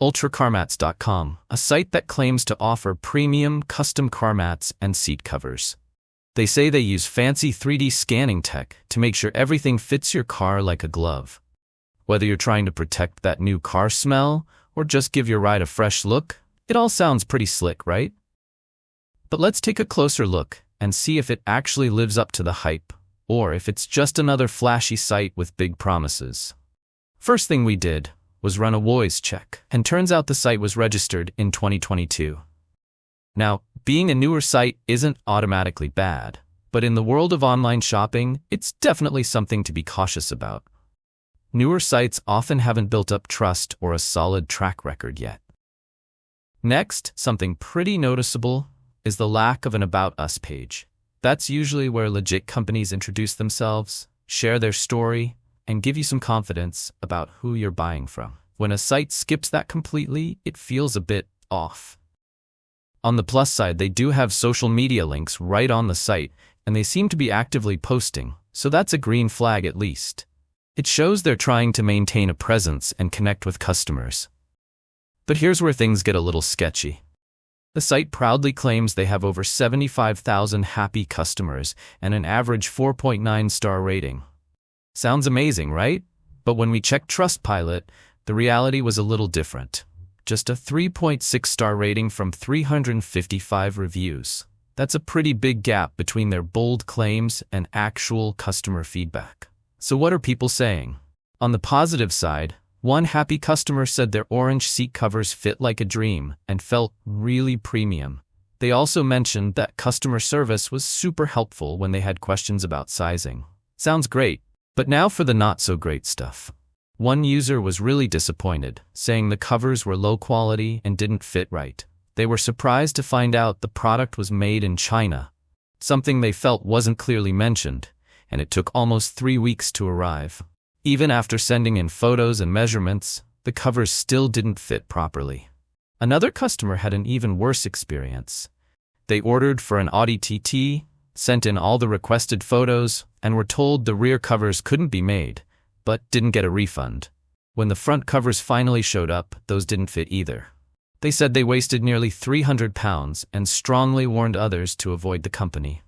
ultracarmats.com, a site that claims to offer premium custom car mats and seat covers. They say they use fancy 3D scanning tech to make sure everything fits your car like a glove. Whether you're trying to protect that new car smell or just give your ride a fresh look, it all sounds pretty slick, right? But let's take a closer look and see if it actually lives up to the hype, or if it's just another flashy site with big promises. First thing we did was run a voice check, and turns out the site was registered in 2022. Now, being a newer site isn't automatically bad, but in the world of online shopping, it's definitely something to be cautious about. Newer sites often haven't built up trust or a solid track record yet. Next, something pretty noticeable is the lack of an About Us page. That's usually where legit companies introduce themselves, share their story, and give you some confidence about who you're buying from. When a site skips that completely, it feels a bit off. On the plus side, they do have social media links right on the site, and they seem to be actively posting, so that's a green flag at least. It shows they're trying to maintain a presence and connect with customers. But here's where things get a little sketchy. The site proudly claims they have over 75,000 happy customers and an average 4.9-star rating. Sounds amazing, right? But when we checked Trustpilot, the reality was a little different. Just a 3.6-star rating from 355 reviews. That's a pretty big gap between their bold claims and actual customer feedback. So what are people saying? On the positive side, one happy customer said their orange seat covers fit like a dream and felt really premium. They also mentioned that customer service was super helpful when they had questions about sizing. Sounds great, but now for the not-so-great stuff. One user was really disappointed, saying the covers were low quality and didn't fit right. They were surprised to find out the product was made in China, something they felt wasn't clearly mentioned, and it took almost 3 weeks to arrive. Even after sending in photos and measurements, the covers still didn't fit properly. Another customer had an even worse experience. They ordered for an Audi TT, sent in all the requested photos, and were told the rear covers couldn't be made, but didn't get a refund. When the front covers finally showed up, those didn't fit either. They said they wasted nearly £300 and strongly warned others to avoid the company.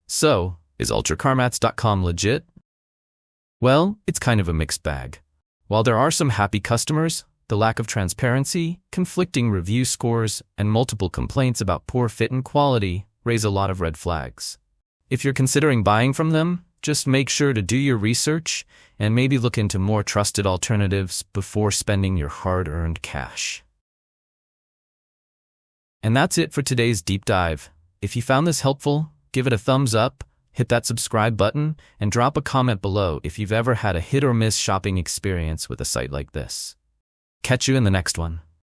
So, is ultracarmats.com legit? Well, it's kind of a mixed bag. While there are some happy customers, the lack of transparency, conflicting review scores, and multiple complaints about poor fit and quality raise a lot of red flags. If you're considering buying from them, just make sure to do your research and maybe look into more trusted alternatives before spending your hard-earned cash. And that's it for today's deep dive. If you found this helpful, give it a thumbs up, hit that subscribe button, and drop a comment below if you've ever had a hit-or-miss shopping experience with a site like this. Catch you in the next one.